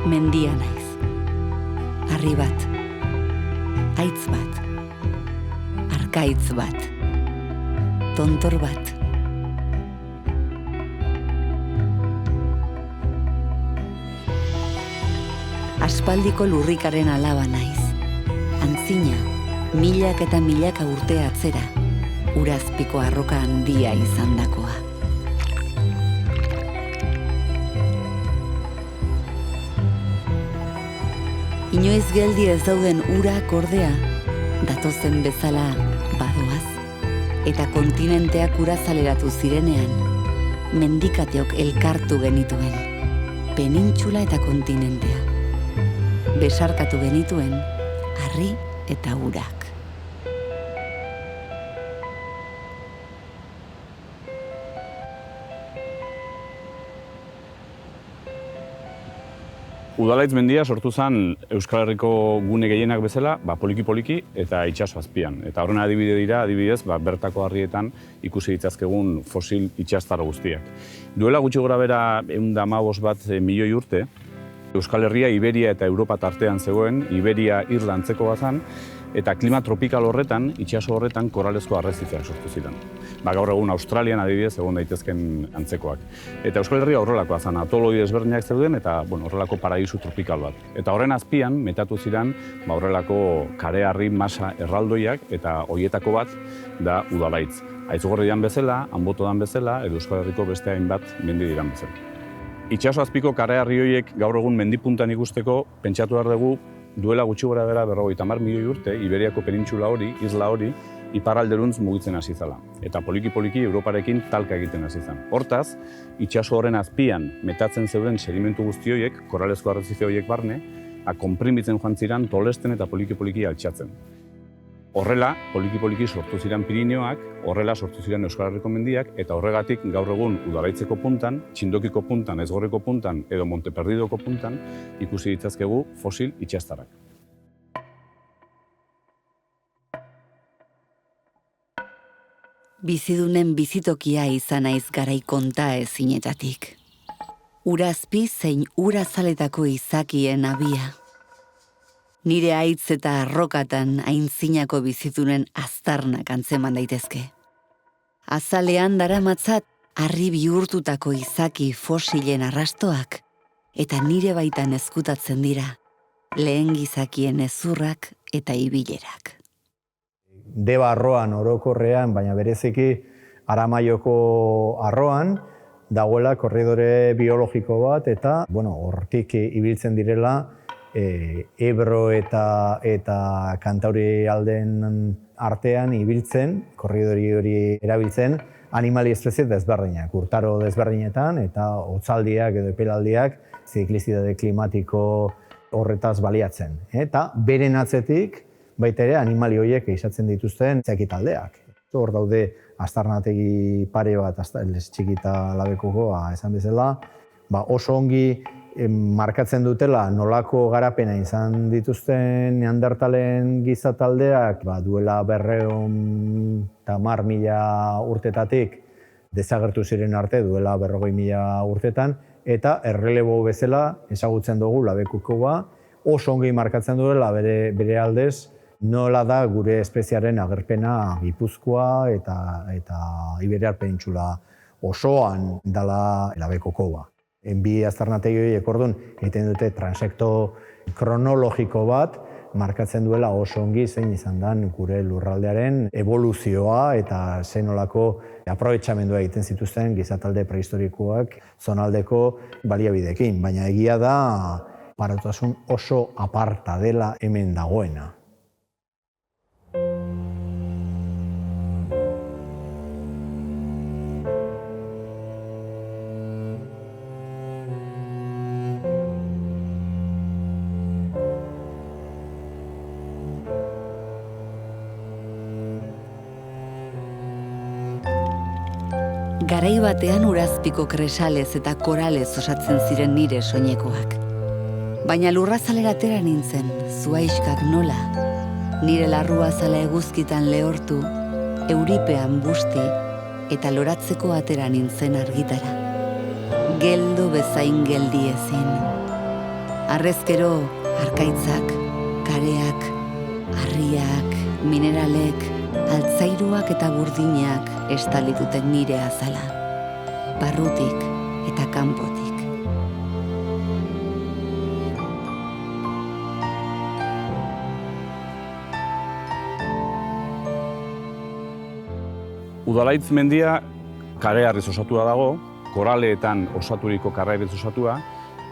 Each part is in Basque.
mendia naiz. Harri bat, haitz bat, arkaitz bat, tontor bat. Aspaldiko lurrikaren alaba naiz. Antzina, milak eta milaka urte atzera, urazpiko arroka handia izandakoa. Inoiz geldi ez dauden urak ordea, datozen bezala badoaz, eta kontinenteak urazaleratu zirenean, mendikateok elkartu genituen, penintxula eta kontinentea. Besarkatu genituen, harri eta urak. Udalaitz mendia sortu zen Euskal Herriko gune gehienak bezala, poliki-poliki eta itsaso azpian. Eta horren adibide dira, adibidez, bertako harrietan ikusi ditzazkegun fosil itsastaro guztiak. Duela gutxi gora bera 115 milioi urte, Euskal Herria, Iberia eta Europa tartean zegoen, Iberia Irlantzeko bazan, eta klima tropikal horretan, itsaso horretan koralezko arrezifeak sortu ziren. Gaur egun Australian adibidez egon daitezken antzekoak. Eta Euskal Herria horrelakoa zen, atoloi desberdinak zeuden eta horrelako paradisu tropikal bat. Eta horren azpian metatu ziren horrelako kareharri masa erraldoiak eta horietako bat da Udalaitz. Aizugorrian bezala, Anbotodan bezala, edo Euskal Herriko beste hainbat mendi diran bezala. Itsaso azpiko kareharri horiek gaur egun mendipuntan ikusteko pentsatu behar dugu duela gutxi gora bera 50 milioi urte, Iberiako penintxula hori, isla hori, iparralderuntz mugitzen hasi zela. Eta poliki-poliki Europarekin talka egiten hasi zen. Hortaz, itsaso horren azpian metatzen zeuden sedimentu guzti horiek, koralezko arrezife horiek barne, konprimitzen joan ziren, tolesten eta poliki-poliki altxatzen. Horrela, poliki-poliki sortu ziren Pirineoak, horrela sortu ziren Euskal Herriko mendiak, eta horregatik gaur egun Udalaitzeko puntan, Txindokiko puntan, Ezgorriko puntan edo Monteperdidoko puntan ikusi ditzazkegu fosil itsastarak. Bizidunen bizitokia izan naiz garai konta ezinetatik. Urazpi zein urazaletako izakien abia. Nire haitz eta arrokatan aintzinako bizidunen aztarnak antzeman daitezke. Azalean daramatzat harri bihurtutako izaki fosilen arrastoak eta nire baitan ezkutatzen dira lehen gizakien ezurrak eta ibilerak. Deba arroan orokorrean, baina bereziki Aramaioko arroan, dagoela korridore biologiko bat eta hortik ibiltzen direla Ebro eta Kantauri alden artean ibiltzen, korridori hori erabiltzen, animali espezie desberdinak, urtaro desberdinetan eta hotzaldiak edo epelaldiak ziklizidade klimatiko horretaz baliatzen. Eta beren atzetik baita ere animali horiek ehizatzen dituzten txekitaldeak. Hor daude aztarnategi pare bat, txikita labekoko, esan bezala, oso ongi markatzen dutela nolako garapena izan dituzten neandertalen gizataldeak, duela 210.000 urtetatik desagertu ziren arte duela 40.000 urtetan, eta errelebo bezala ezagutzen dugu labekukoa, oso ongi markatzen duela bere aldez, nola da gure espeziaren agerpena Gipuzkoa eta Iberiar penintxula osoan dela labekokoa. Bi aztarnategi horiek orduan egiten dute transekto kronologiko bat, markatzen duela oso ongi zein izan den gure lurraldearen evoluzioa eta zenolako aprobetxamendua egiten zituzten gizatalde prehistorikoak zonaldeko baliabideekin. Baina egia da paratasun oso aparta dela hemen dagoena. Garai batean urazpiko kresalez eta koralez osatzen ziren nire soinekoak. Baina lurrazalera atera nintzen, zuaiskak nola, nire larruazala eguzkitan lehortu, euripean busti eta loratzeko atera nintzen argitara. Geldo bezain geldi ezin. Harrezkero, arkaitzak, kareak, harriak, mineralek, altzairuak eta burdinak estali duten nire azala. Barrutik eta kanpotik. Udalaitz mendia kareharriz osatua dago, koraleetan osaturiko kareharriz osatua,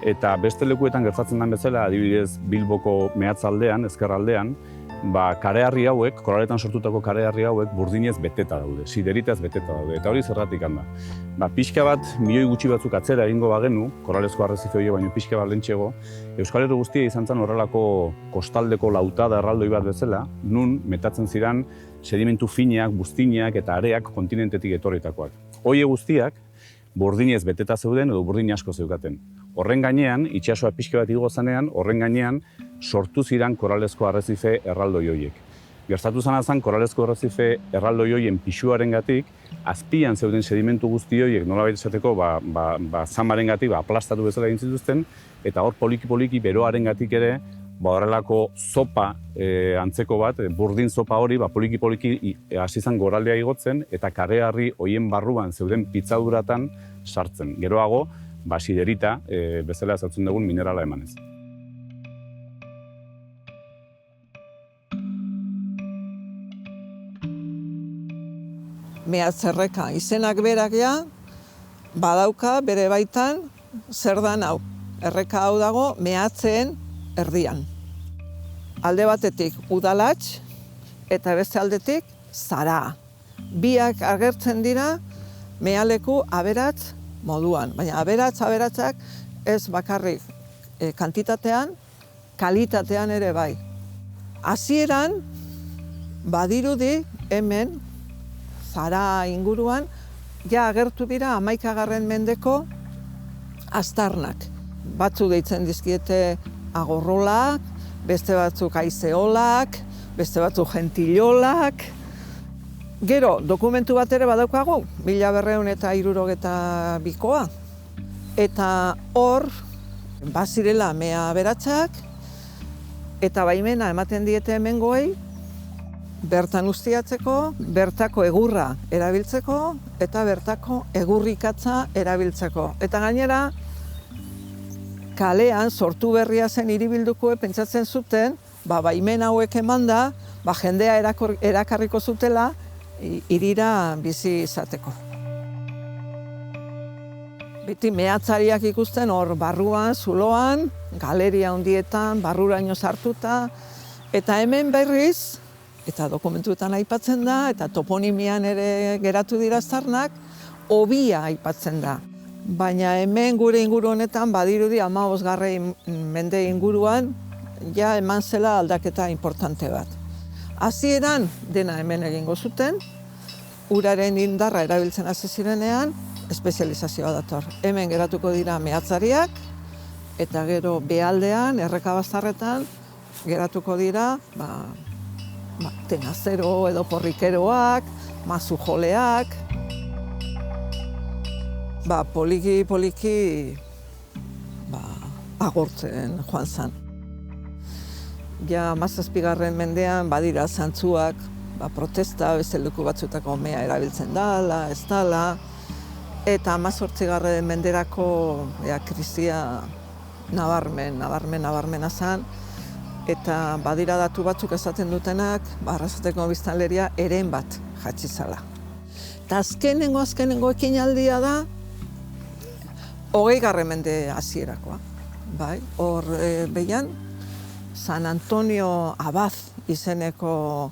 eta beste lekuetan gertatzen den bezala, adibidez Bilboko mehatzaldean, ezkerraldean, kareharri hauek, koraletan sortutako kareharri hauek burdinez beteta daude, sideritaz beteta daude, eta hori zergatik handa. Pixka bat, milioi gutxi batzuk atzera egingo bagenu, koralezko arrezife hori baino pixka bat lentxego, Euskal Herri guztia izan zen horrelako kostaldeko lautada erraldoi bat bezala, nun metatzen ziren sedimentu fineak, buztinak eta areak kontinentetik etorritakoak. Hoie guztiak, burdinez beteta zeuden edo burdin asko zeukaten. Horren gainean, itsasoa pixka bat igo zanean, horren gainean sortu ziren koralezko arrezife erraldoi horiek. Gertatu zana zen koralezko arrezife erraldoi horien pisuarengatik, azpian zeuden sedimentu guzti horiek nolabait esateko zamarengatik aplastatu bezala egin zituzten, eta hor poliki-poliki beroarengatik ere horrelako zopa antzeko bat, burdin zopa hori poliki-poliki hasi zen goraldea igotzen eta kareharri horien barruan zeuden pitzaduratan sartzen. Geroago, siderita bezala ezagutzen dugun minerala emanez. Mehatz-erreka izenak berak badauka bere baitan zer dan hau. Erreka hau dago mehatzeen erdian. Alde batetik udalatz eta beste aldetik zara. Biak agertzen dira mealeku aberatz moduan, baina aberatzak ez bakarrik kantitatean, kalitatean ere bai. Hasieran badirudi hemen zara inguruan agertu dira 11. mendeko aztarnak. Batzu deitzen dizkiete agorrolak, beste batzuk aizeolak, beste batzuk gentilolak. Gero, dokumentu bat ere badaukagu, 1962koa. Eta hor, bazirela mea aberatzak, eta baimena ematen diete hemengoei, bertan ustiatzeko, bertako egurra erabiltzeko, eta bertako egurrikatza erabiltzeko. Eta gainera, kalean sortu berria zen hiribildukoek pentsatzen zuten, baimen hauek emanda, jendea erakarriko zutela hirira bizi izateko. Beti mehatzariak ikusten hor barruan, zuloan, galeria handietan, barruraino sartuta, eta hemen berriz, eta dokumentuetan aipatzen da, eta toponimian ere geratu dira aztarnak, hobia aipatzen da. Baina hemen gure inguru honetan badirudi 15. mende inguruan eman zela aldaketa importante bat. Hasieran dena hemen egingo zuten, uraren indarra erabiltzen hasi zirenean, espezializazioa dator. Hemen geratuko dira mehatzariak, eta gero behaldean, errekabaztarretan, geratuko dira tenazero edo porrikeroak, mazujoleak. Poliki agortzen joan zen. 17. mendean badira zantzuak, protesta, beste leku batzutako mea erabiltzen dala, ez dala, eta 18. menderako krisia nabarmena zen, eta badira datu batzuk esaten dutenak, Arrasateko biztanleria eren bat jatsi zala. Eta azkenengo ekinaldia da, 20. mende hasierakoa. Hor behian, San Antonio Abad izeneko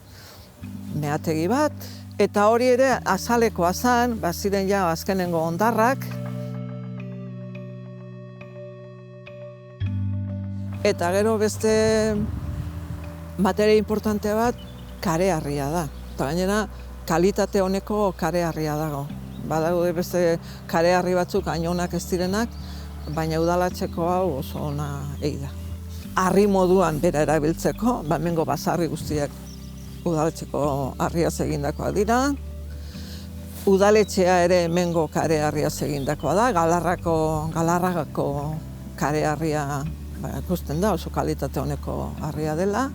meategi bat, eta hori ere azalekoa zen, ziren azkenengo hondarrak. Eta gero beste materia importante bat kareharria da. Eta gainera, kalitate honeko kareharria dago. Badago beste kareharri batzuk hainonak ez direnak, baina udalatzeko hau oso ona da. Harri moduan bera erabiltzeko, hemengo basarri guztiak udaletxeko harriaz egindakoa dira. Udaletxea ere hemengo kareharriaz egindakoa da, Galarrako kareharria ikusten da oso kalitate honeko harria dela.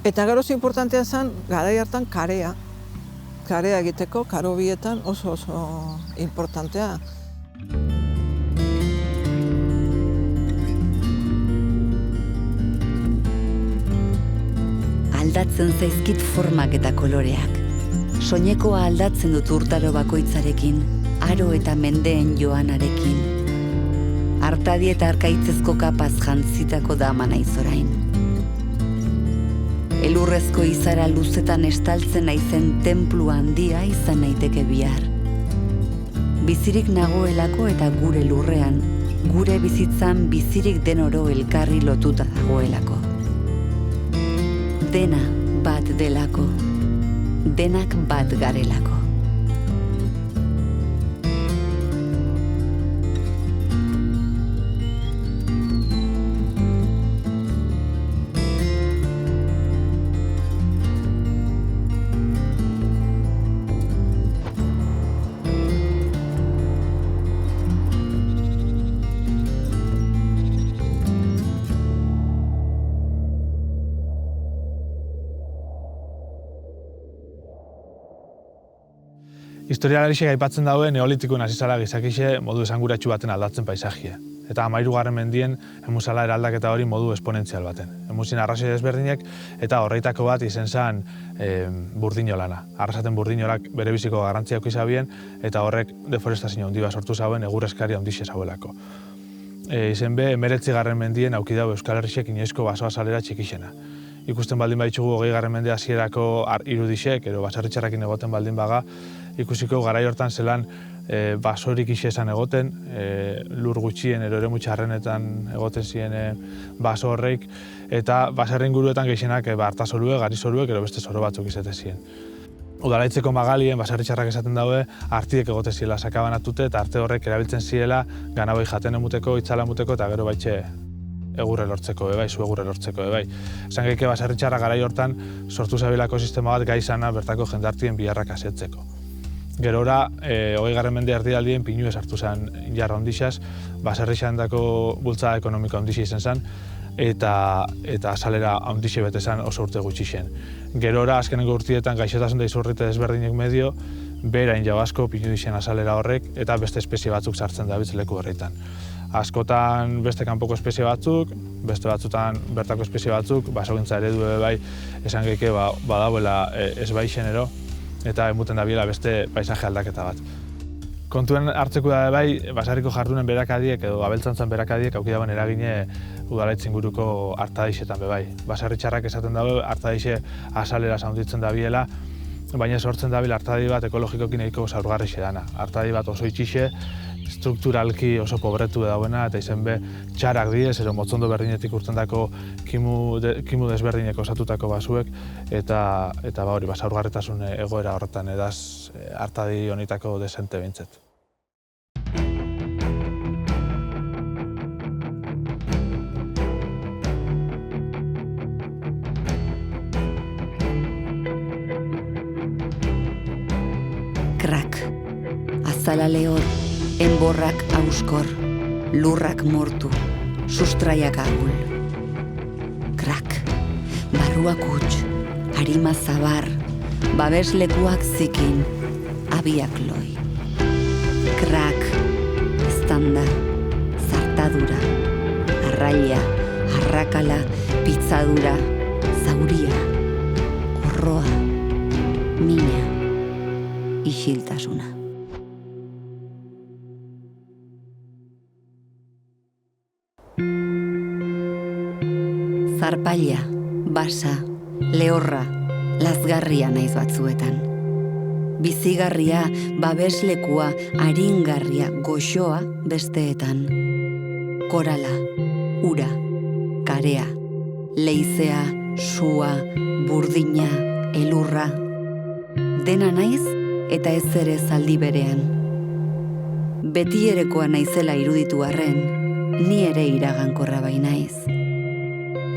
Eta gero importantea zen, garai hartan karea. Karea egiteko, karo bietan oso importantea. Aldatzen zaizkit formak eta koloreak. Soinekoa aldatzen dut urtaro bakoitzarekin, aro eta mendeen joanarekin. Artadi eta arkaitzezko kapaz jantzitako dama naiz orain. Elurrezko izara luzetan estaltzen naizen tenplu handia izan naiteke bihar. Bizirik nagoelako eta gure lurrean, gure bizitzan bizirik den oro elkarri lotuta dagoelako. Dena bat delako, denak bat garelako. Historialarixek aipatzen daue neolitikoen hasi zala gizakixe modu esanguratsu baten aldatzen paisajia. Eta 13. mendien emuzala eraldaketa hori modu esponentzial baten. Emuzin arrazoi desberdinek eta horreitako bat izen zen burdinolana. Arrasaten burdinolak bere biziko garrantzia eduki zabien eta horrek deforestazio handi bat sortu zauen egurrezkari handixe zauelako. Izen be, 19. mendien auki dau Euskal Herrixek inoizko basoa salera txikixena. Ikusten baldin baitzugu 20. mende hasierako irudixek, edo baserritxarrakin egoten baldin baga, ikusiko garai hortan zelan basorik esan egoten, lur gutxien edo eremu txarrenetan egoten ziren baso horreik, eta baserri inguruetan gehienak hartazorue, garizoruek edo beste zoro batzuk izate ziren. Udalaitzeko magalien baserritxarrak esaten daude artiek egoten zirela sakabanatute eta arte horrek erabiltzen zirela ganaboi jaten emuteko, itzala emuteko eta gero baitxe egurre lortzeko bebai, zu egurre lortzeko bebai. Esan geike baserritxarra garai hortan sortu zabilako sistema bat gai izana bertako jendartien biharrak asetzeko. Gerora, 20. mende erdialdien pinue sartu zen jarra ondixaz, baserritxarrandako bultzada ekonomiko ondixia izen zen, eta azalera ondixe bete zen oso urte gutxi zen. Gerora, azkenengo urtietan gaixotasun da izurrite desberdinek medio, berain jau asko pinu dixen azalera horrek, eta beste espezie batzuk sartzen dabitz leku horretan. Askotan beste kanpoko espezie batzuk, beste batzutan bertako espezie batzuk, basogintza eredu bai esan geike badauela ez baixen ero, eta emuten dabiela beste paisaje aldaketa bat. Kontuen hartzeko da bai, baserriko jardunen berakadiek edo abeltzantzan berakadiek auki dagoen eragine udalaitz inguruko artadixetan bebai. Baserritxarrak esaten dago artadixe azalera zaunditzen dabiela, baina sortzen dabil artadi bat ekologikoki nahiko zaurgarrixe dana. Artadi bat oso itxixe, strukturalki oso pobretu dauena eta izen be txarak diez, edo motzondo berdinetik urtendako kimu desberdinek osatutako basuek eta hori, zaurgarritasun egoera horretan edaz artadi honetako desente behintzet. Krak, azala lehor, enborrak auskor, lurrak mortu, sustraiak agul. Krak, barruak huts, harima zabar, babeslekuak zikin, abiak loi. Krak, eztanda, zartadura, arraila, arrakala, pitzadura, zauria, horroa, mina, isiltasuna. Zarpaila, basa, lehorra, lazgarria naiz batzuetan. Bizigarria, babeslekua, aringarria, goxoa besteetan. Korala, ura, karea, leizea, sua, burdina, elurra. Dena naiz eta ez ere zaldi berean. Beti erekoa naizela iruditu arren, ni ere iragankorra bai naiz.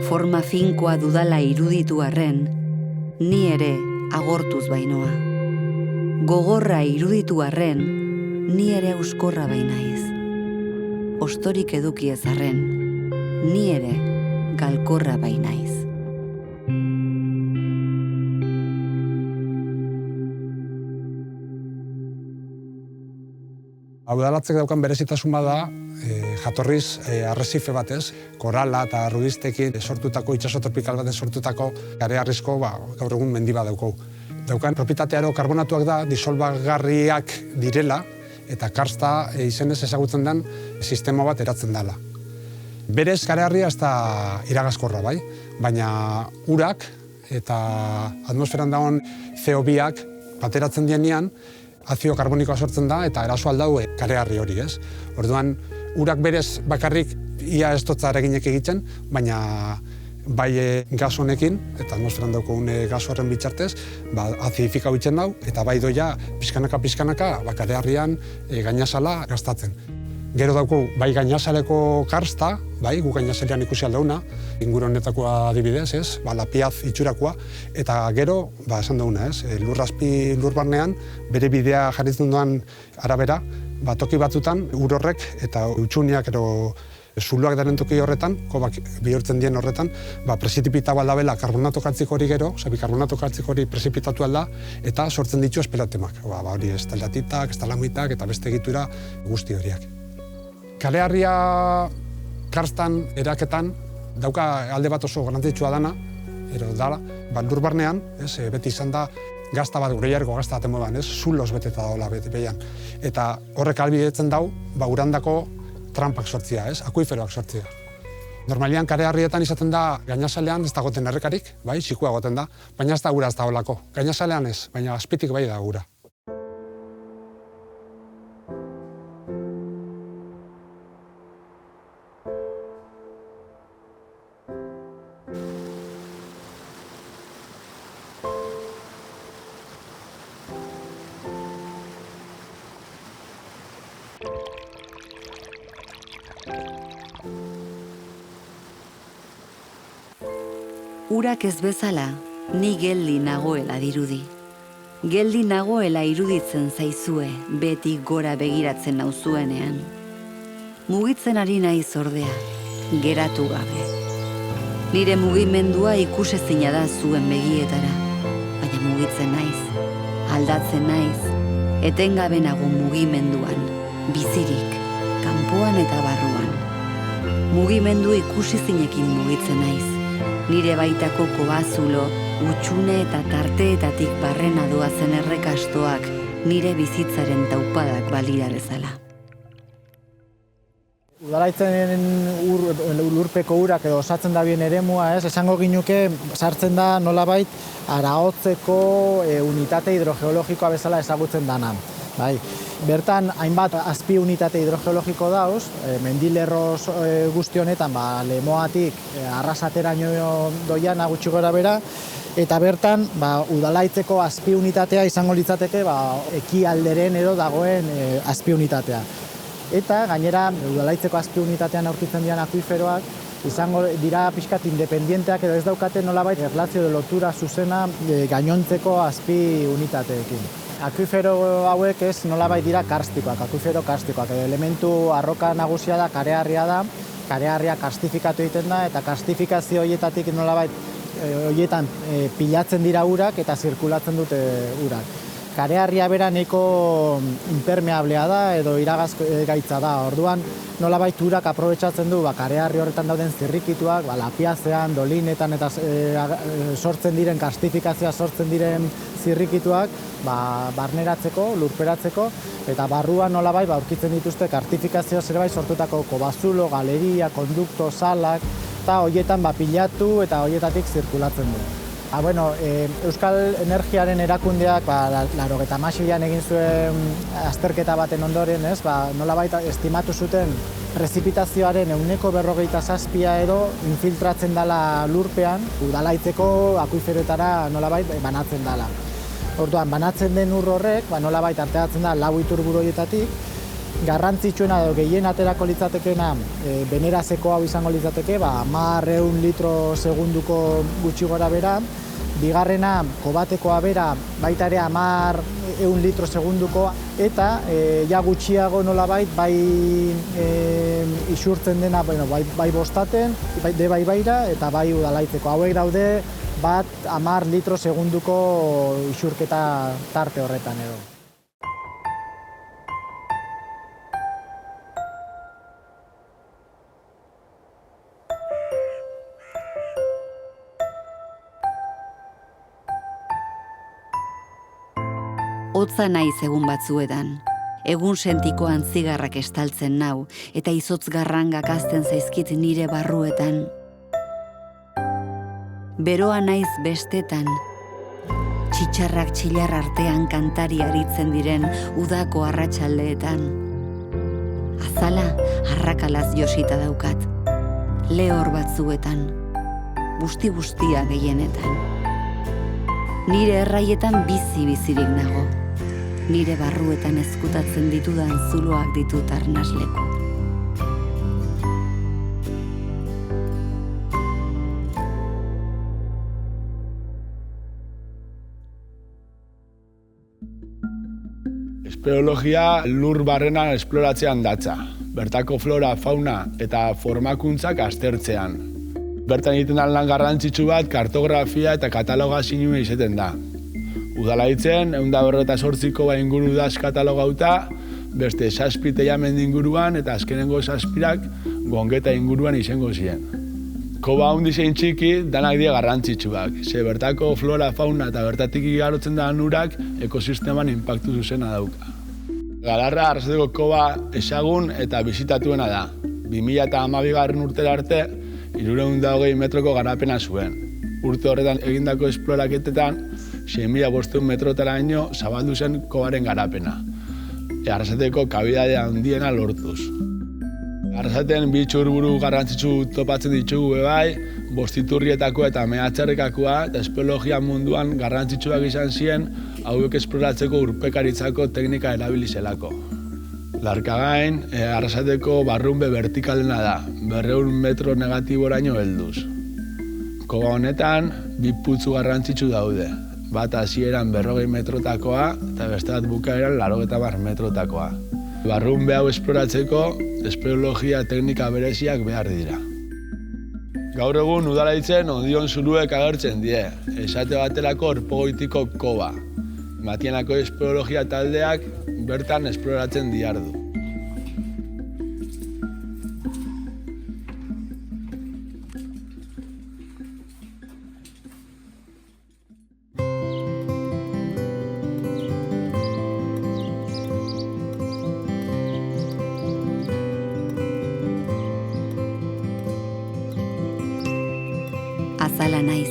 Forma finkoa dudala iruditu arren, ni ere agortuz bainoa. Gogorra iruditu arren, ni ere euskorra bai naiz. Ostorik eduki ez arren, ni ere galkorra bai naiz. Udalatzek daukan berezitasun bada, jatorriz arrezife batez, korala eta rudistekin sortutako, itxaso tropikal baten sortutako kareharrizko gaur egun mendi bat dauko. Daukan propietatearo karbonatuak da, disolbagarriak direla, eta karsta izenez ezagutzen den sistema bat eratzen dela. Berez kareharria ez da iragaskorra bai, baina urak eta atmosferan dagoen CO2ak bateratzen dienean, azido karbonikoa sortzen da eta eraso aldau kareharri hori, ez? Orduan, urak berez bakarrik ia ez dotza eraginek egiten, baina bai gas honekin, eta atmosferan daukogun gas horren bitxartez, azidifika bitzen dau, eta bai doia pixkanaka kareharrian gainazala gastatzen. Gero dauko, bai gainazaleko karsta, bai, gu gainazalean ikusi aldauna, inguru honetako adibidez, ez, lapiaz itxurakoa, eta gero, esan dauna, ez, lurrazpi lurbarnean, bere bidea jarritzen duan arabera, toki batzutan, ur horrek eta utxuniak edo zuloak daren toki horretan, kobak bihurtzen dien horretan, prezipitatu aldabela karbonato kaltziko hori gero, bikarbonato kaltziko hori prezipitatu alda, eta sortzen ditu espelatemak. Hori estalatitak, estalamitak eta beste egitura guzti horiak. Kareharria karstan eraketan dauka alde bat oso garrantzitsua dana, lur barnean, beti izan da gazta bat, gure jarriko gazta baten modan, zuloz beteta daula behian. Eta horrek albidetzen dau, urandako trampak sortzia, akuiferoak sortzia. Normalian kareharrietan izaten da gainazalean ez dagoten errekarik, txikua goten da, baina ez da gura ez da holako. Gainazalean ez, baina azpitik bai da gura. Urak ez bezala, ni geldi nagoela dirudi. Geldi nagoela iruditzen zaizue, beti gora begiratzen nauzuenean. Mugitzen ari naiz ordea, geratu gabe. Nire mugimendua ikusezina da zuen begietara, baina mugitzen naiz, aldatzen naiz, etengabe nago mugimenduan, bizirik, kanpoan eta barruan. Mugimendu ikusizinekin mugitzen naiz. Nire baitako kobazulo, utxune eta tarteetatik barrena doazen errekastoak nire bizitzaren taupadak balira bezala. Udalaitzen lurpeko urak edo osatzen da bien eremua, esango ginuke sartzen da nolabait Araotzeko unitate hidrogeologikoa bezala ezagutzen dana. Bertan, hainbat azpi unitate hidrogeologiko dauz, mendilerro guzti honetan, Lemoatik Arrasateraino doiana gutxi gora bera, eta bertan, Udalaitzeko azpi unitatea izango litzateke, ekialderen edo dagoen azpi unitatea. Eta, gainera, Udalaitzeko azpi unitatean aurkitzen dian akuiferoak, izango dira pixkat independienteak edo ez daukate nolabait erlazio edo lotura zuzena gainontzeko azpi unitateekin. Akuifero hauek ez nolabait dira karstikoak, akuifero karstikoak. Elementu arroka nagusia da, kareharria da, kareharria karstifikatu egiten da, eta karstifikazio horietatik nolabait horietan pilatzen dira urak eta zirkulatzen dute urak. Kareharria bera nahiko impermeablea da edo iragazgaitza da. Orduan nolabait urak aprobetxatzen du kareharri horretan dauden zirrikituak, lapiazean, dolinetan eta sortzen diren, karstifikazioa sortzen diren zirrikituak barneratzeko, lurperatzeko, eta barruan nolabait aurkitzen dituzte karstifikazio zerbait sortutako kobazulo, galeria, kondukto, salak, eta horietan pilatu eta horietatik zirkulatzen du. Euskal Energiaren erakundeak 96an egin zuen azterketa baten ondoren, nolabait estimatu zuten prezipitazioaren 47% edo infiltratzen dela lurpean, Udalaitzeko akuiferoetara nolabait banatzen dela. Orduan, banatzen den ur horrek, nolabait arteatzen da 4 iturburu horietatik, garrantzitsuena edo gehien aterako litzatekeena benerazeko hau izango litzateke, 10 litro segunduko gutxi gora bera, bigarrena kobatekoa bera baita ere 10 litro segunduko, eta ja gutxiago nolabait bai isurtzen dena bai bostaten, bai baira eta bai udalaitzeko. Hauek daude 10 litro segunduko isurketa tarte horretan edo. Hotza naiz egun batzuetan, egun sentikoan zigarrak estaltzen nau, eta izotz garrangak azten zaizkit nire barruetan. Beroa naiz bestetan, txitxarrak txilar artean kantari aritzen diren udako arratsaldeetan. Azala arrakalaz josita daukat, lehor batzuetan, busti-bustia gehienetan. Nire erraietan bizirik nago. Nire barruetan ezkutatzen ditudan zuloak ditut arnasleku. Espeleologia lur barrena esploratzean datza. Bertako flora, fauna eta formakuntzak aztertzean. Bertan egiten da lan garrantzitsu bat kartografia eta katalogazioa izaten da. Udalaitzen, 158ko inguru da katalogauta, beste 7 teiamendi inguruan eta azkenengo 7 gongeta inguruan izango ziren. Koba handi zein txiki, danak dira garrantzitsuak, ze bertako flora, fauna eta bertatik igarotzen da urak ekosisteman inpaktu zuzena dauka. Galarra Arrasateko koba ezagun eta bisitatuena da. 2012 urtera arte, 320 metroko garapena zuen. Urte horretan egindako esploraketetan, 6.500 metrotaraino zabaldu zen kobaren garapena. Arrasateko kabidadea handiena lortuz. Arrasaten bi txurburu garrantzitsu topatzen ditugu bai, bostiturrietako eta mehatxarrekakoa eta espeleologia munduan garrantzitsuak izan ziren hauek esploratzeko urpekaritzako teknika erabilizelako. Larkagain, Arrasateko barrunbe vertikalena da, 200 metro negatiboraino helduz. Koba honetan, bi putzu garrantzitsu daude. Bat hasieran 40 metrotakoa eta beste bat bukaeran 80 metrotakoa. Barrunbe hau esploratzeko, espeleologia teknika bereziak behar dira. Gaur egun udalaitzen ondion zuruek agertzen die, esate baterako orpogoitiko koba. Matianako espeleologia taldeak bertan esploratzen diardu. Azala naiz,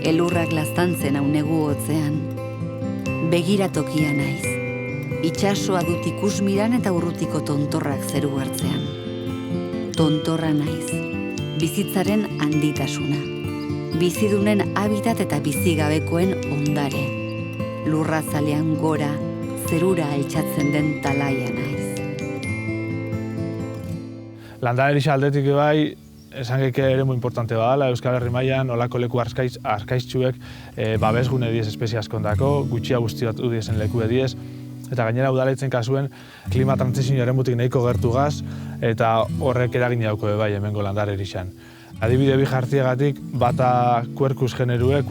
elurrak laztantzen hau negu hotzean. Begiratokia naiz, itsasoa dut ikusmiran eta urrutiko tontorrak zeru hartzean. Tontorra naiz, bizitzaren handitasuna. Bizidunen habitat eta bizigabekoen ondare. Lurrazalean gora, zerura altxatzen den talaia naiz. Landareria aldetik bai, esan geke ere muy importante badala, Euskal Herri mailan olako leku arkaitzuek babesgune diez espezie askondako, gutxia guztiatu diezen leku diez, eta gainera udalaitzen kasuen klima trantsizio eremutik nahiko gertu gaz, eta horrek eragin dauko bai hemengo landarerixan. Adibide bi jartiegatik, bata kuerkus generue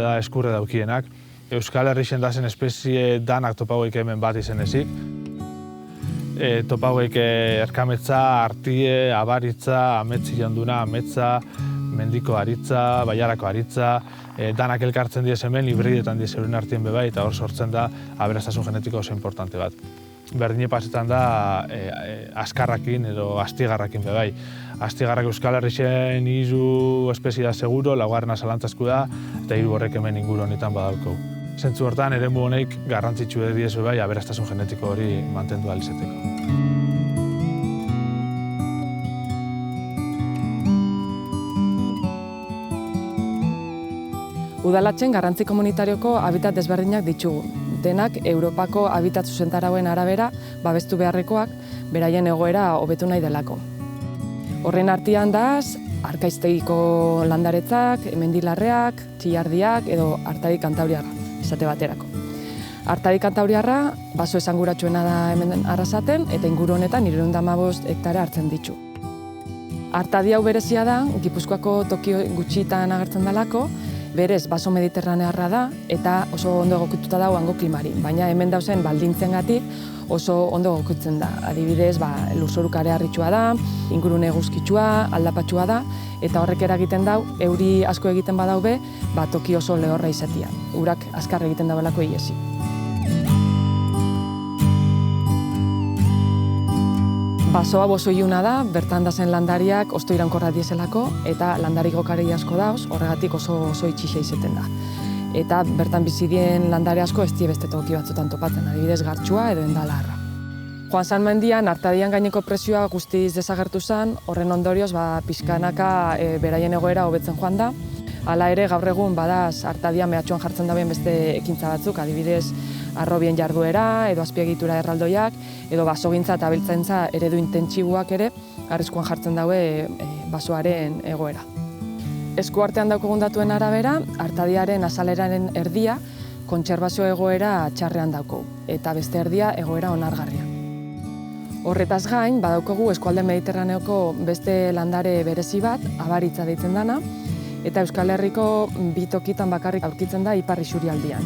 da eskurre daukienak. Euskal Herrixen dazen espezie danak topauek hemen bat izen ezik. Topauek erkametza, artie, abaritza, ametzi jonduna, ametza, mendiko aritza, baiarako aritza, danak elkartzen diez hemen, hibridetan diez euren artien bebai, eta hor sortzen da aberastasun genetiko oso importante bat. Berdine pasetan da askarrakin edo astigarrakin bebai. Astigarrak Euskal Herrixen 3 espezie da seguro, laugarrena zalantzasku da, eta 3 horrek hemen inguru honetan badauko. Zentzu hortan, eremu honek garrantzitsu diez bai aberastasun genetiko hori mantendu ahal izateko. Udalatzen garrantzi komunitarioko habitat desberdinak ditugu. Denak Europako habitat zuzentarauen arabera babestu beharrekoak beraien egoera hobetu nahi delako. Horren artean daz, arkaiztegiko landaretzak, mendilarreak, txillardiak edo Artadi Kantabriarra, esate baterako. Artadi Kantabriarra baso esanguratsuena da hemen Arrasaten eta inguru honetan 315 hektare hartzen ditu. Artadi hau berezia da, Gipuzkoako toki gutxitan agertzen dalako, berez baso mediterranearra da eta oso ondo egokituta dago hango klimari, baina hemen dauzen baldintzengatik oso ondo egokitzen da. Adibidez, lurzoru kareharritsua da, ingurune eguzkitsua, aldapatsua da, eta horrek eragiten dau, euri asko egiten badau be, toki oso lehorra izatea. Urak azkar egiten dauelako iesi. Basoa oso iluna da, bertan dazen landariak osto iraunkorra dieselako, eta landari gokarei asko dauz, horregatik oso itxixa izeten da. Eta bertan bizi dien landare asko ez die beste toki batzutan topatzen, adibidez gartxua edo endalarra. Joan San mendian, Artadian gaineko presioa guztiz desagertu zen, horren ondorioz pixkanaka beraien egoera hobetzen joan da. Hala ere, gaur egun badaz Artadia mehatxuan jartzen dabeen beste ekintza batzuk, adibidez arrobien jarduera, edo azpiegitura erraldoiak, edo basogintza eta abeltzaintza eredu intentsiboak ere, arriskuan jartzen daue basoaren egoera. Eskuartean daukagun datuen arabera, Artadiaren azaleraren erdia kontserbazio egoera txarrean daukagu, eta beste erdia egoera onargarria. Horretaz gain, badaukagu eskualde mediterraneoko beste landare berezi bat, abaritza deitzen dana, eta Euskal Herriko bi tokitan bakarrik aurkitzen da ipar isurialdean,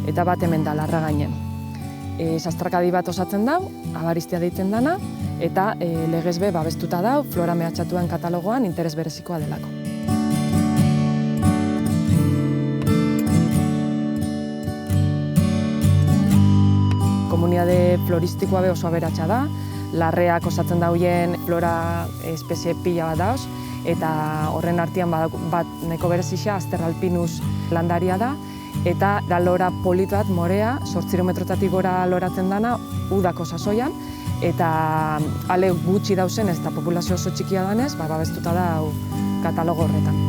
eta bat hemen da Larragainen. Sastrakadi bat osatzen dau, abariztia deitzen dana, eta legez be babestuta dau flora mehatxatuen katalogoan interes berezikoa delako. Komunitate floristikoa be oso aberatsa da, larreak osatzen dauen flora espezie pila bat dauz, eta horren artean bat neko berezixa, Asterralpinus landaria da, eta da lora polit bat, morea, 8 kilometrotatik gora loratzen dana, udako sasoian, eta ale gutxi dauzen ez da populazio oso txikia danez, babestuta da katalogo horretan.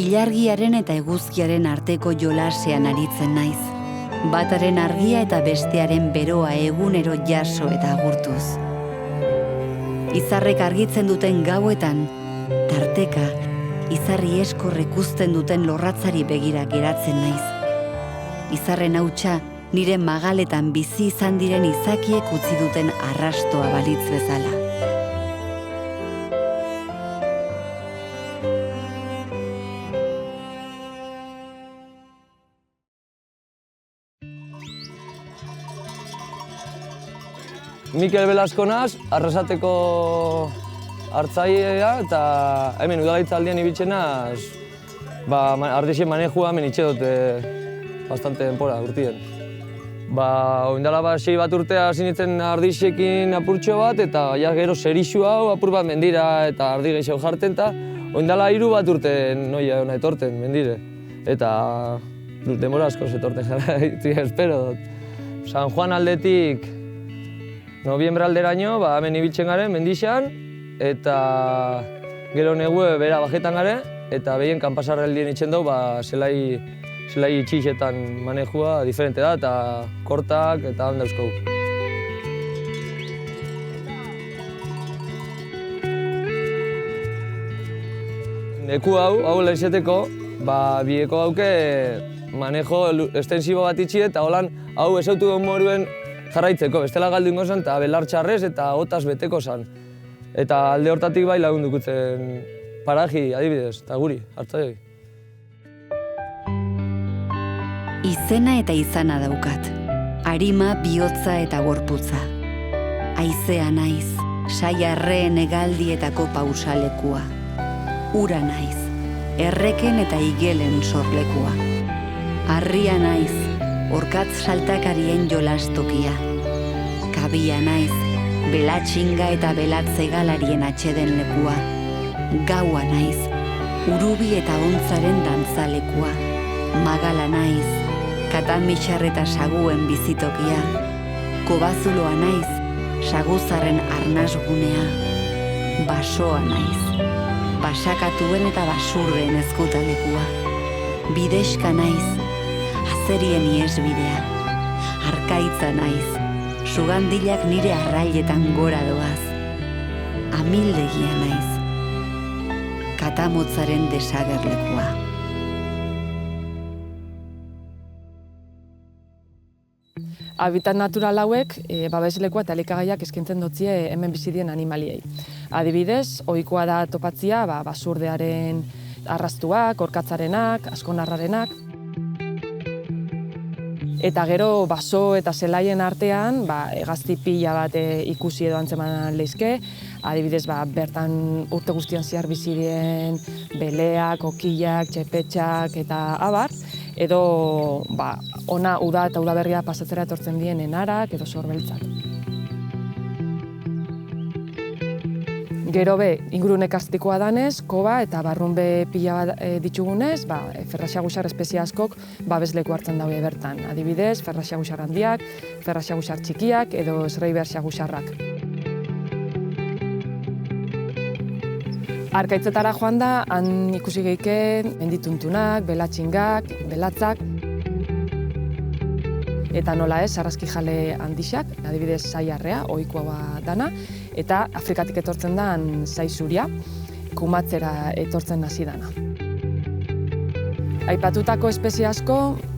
Ilargiaren eta eguzkiaren arteko jolasean aritzen naiz. Bataren argia eta bestearen beroa egunero jaso eta agurtuz. Izarrek argitzen duten gauetan, tarteka, izarri eskor ikusten duten lorratzari begira geratzen naiz. Izarren hautsa nire magaletan bizi izan diren izakiek utzi duten arrastoa balitz bezala. Mikel Velasco naz, Arrasateko hartzailea eta hemen udagaitzaldian ibiltzen naz, ardixen manejua hemen itxe dute bastante denpora urtien. Oindala 6 bat urtea hasi nintzen ardixekin apurtxo bat eta gero serixu hau apur bat mendira eta ardi gehiago jarten eta oindala 3 bat urte noia hona etorten mendire. Eta denbora asko etorten jarraitzen espero dut. San Juan aldetik noviembre alderaino, hemen ibiltzen garen, mendixan, eta gero negue bera bajetan garen, eta behien kanpasarraldien itzen dugu, zelai itxixetan manejua diferente da, eta kortak, eta handa euskau. Neku hau lehizeteko, bieko hauke manejo estensibo bat itxi, eta holan hau esautu duen moruen jarraitzeko, bestela galdu ingo zen, eta belar txarrez eta otaz beteko zen. Eta alde hortatik bai lagundukutzen paraji, adibidez, eta guri, hartzaioi. Izena eta izana daukat, arima, bihotza eta gorputza. Haizea naiz, saiarreen hegaldietako pausalekua. Ura naiz, erreken eta igelen sorlekua. Harria naiz, orkatz saltakarien jolastokia. Kabia naiz, belatxinga eta belatze galarien atxeden lekua. Gaua naiz, urubi eta ontzaren dantzalekua. Magala naiz, katamixar eta saguen bizitokia. Kobazuloa naiz, saguzarren arnasgunea. Basoa naiz, basakatuen eta basurren ezkutalekua. Bideska naiz, azerien iesbidea. Arkaitza naiz, sugandilak nire arrailetan gora doaz. Amildegia naiz, katamotzaren desagerlekua. Habitat natural hauek babeslekua eta elikagaiak eskaintzen dotzie hemen bizi diren animaliei. Adibidez, ohikoa da topatzia basurdearen arrastuak, orkatzarenak, askonarrarenak. Eta gero baso eta zelaien artean hegazti pila bat ikusi edo antzeman leizke. Adibidez, bertan urte guztian zehar bizi diren beleak, okilak, txepetxak eta abar. Edo ona uda eta udaberria pasatzera etortzen dien enarak edo sorbeltzak. Gero ingurune karstikoa danez, koba eta barrunbe pila bat ditugunez, ferraxagusar espezie askok babesleku hartzen daude bertan. Adibidez, ferraxagusar handiak, ferraxagusar txikiak edo esreiberxagusarrak. Arkaitzetara joan da, han ikusi geike mendituntunak, belatxingak, belatzak, eta nola ez, sarraskijale handixak, adibidez saiarrea, ohikoa dana, eta Afrikatik etortzen da zai zuria, kumatzera etortzen hasi dana. Aipatutako espezie asko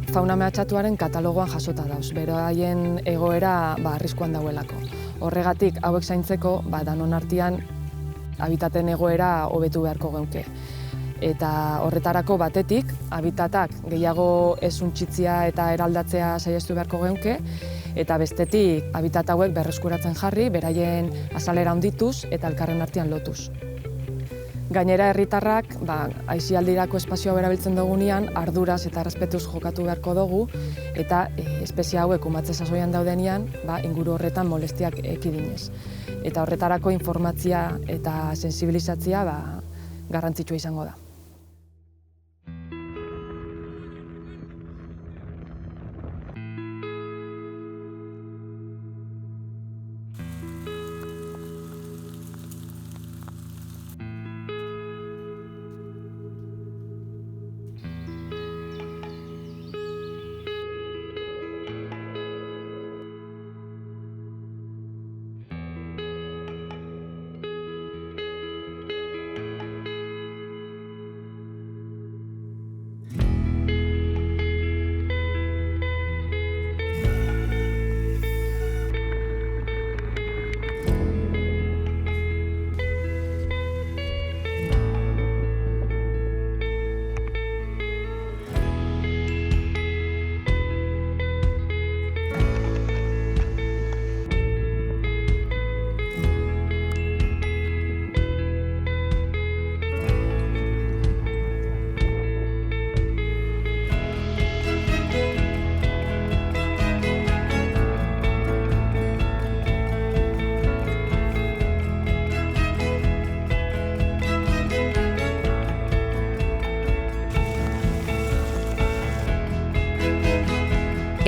fauna mehatxatuaren katalogoan jasota dauz, beraien egoera arriskuan dauelako. Horregatik hauek zaintzeko danon artean habitaten egoera hobetu beharko geunke. Eta horretarako batetik, habitatak gehiago ez untxitzia eta eraldatzea saihestu beharko geunke, eta bestetik habitat hauek berreskuratzen jarri, beraien azalera handituz eta elkarren artean lotuz. Gainera herritarrak, aisialdirako espazioa erabiltzen dugunean, arduraz eta errespetuz jokatu beharko dugu, eta espezie hauek kumatze sasoian daudenean, inguru horretan molestiak ekidinez. Eta horretarako informatzia eta sensibilizatzea garrantzitsua izango da.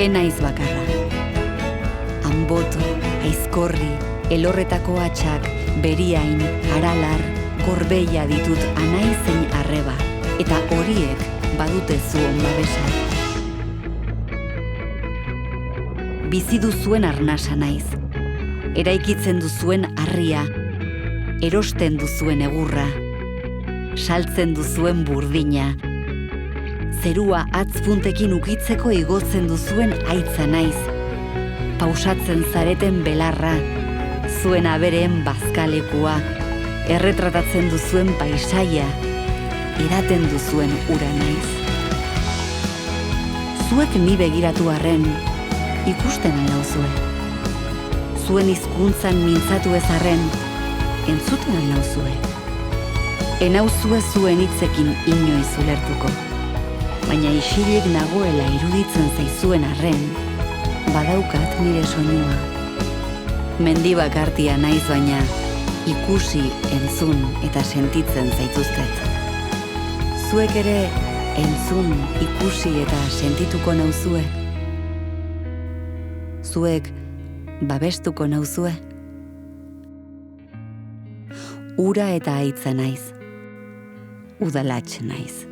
Enaiz bakarra. Anboto, aizkorri, elorretako atxak, beriain, aralar, gorbeia ditut anaizein arreba, eta horiek badute zuen babesa. Bizi duzuen arnasa naiz, eraikitzen duzuen harria, erosten duzuen egurra, saltzen duzuen burdina, zerua atzpuntekin ukitzeko igotzen duzuen aitza naiz, pausatzen zareten belarra, zuen abereen bazkalekua, erretratatzen duzuen paisaia, edaten duzuen ura naiz. Zuek ni begiratu arren, ikusten alauzue. Zuen hizkuntzan mintzatu ez arren, entzuten alauzue. Enauzue zuen hitzekin inoiz ulertuko. Baina isilik nagoela iruditzen zaizuen arren, badaukat nire soinua. Mendibakartia naiz baina, ikusi, entzun eta sentitzen zaituztet. Zuek ere entzun, ikusi eta sentituko nauzue. Zuek babestuko nauzue. Ura eta aitza naiz. Udalatx naiz.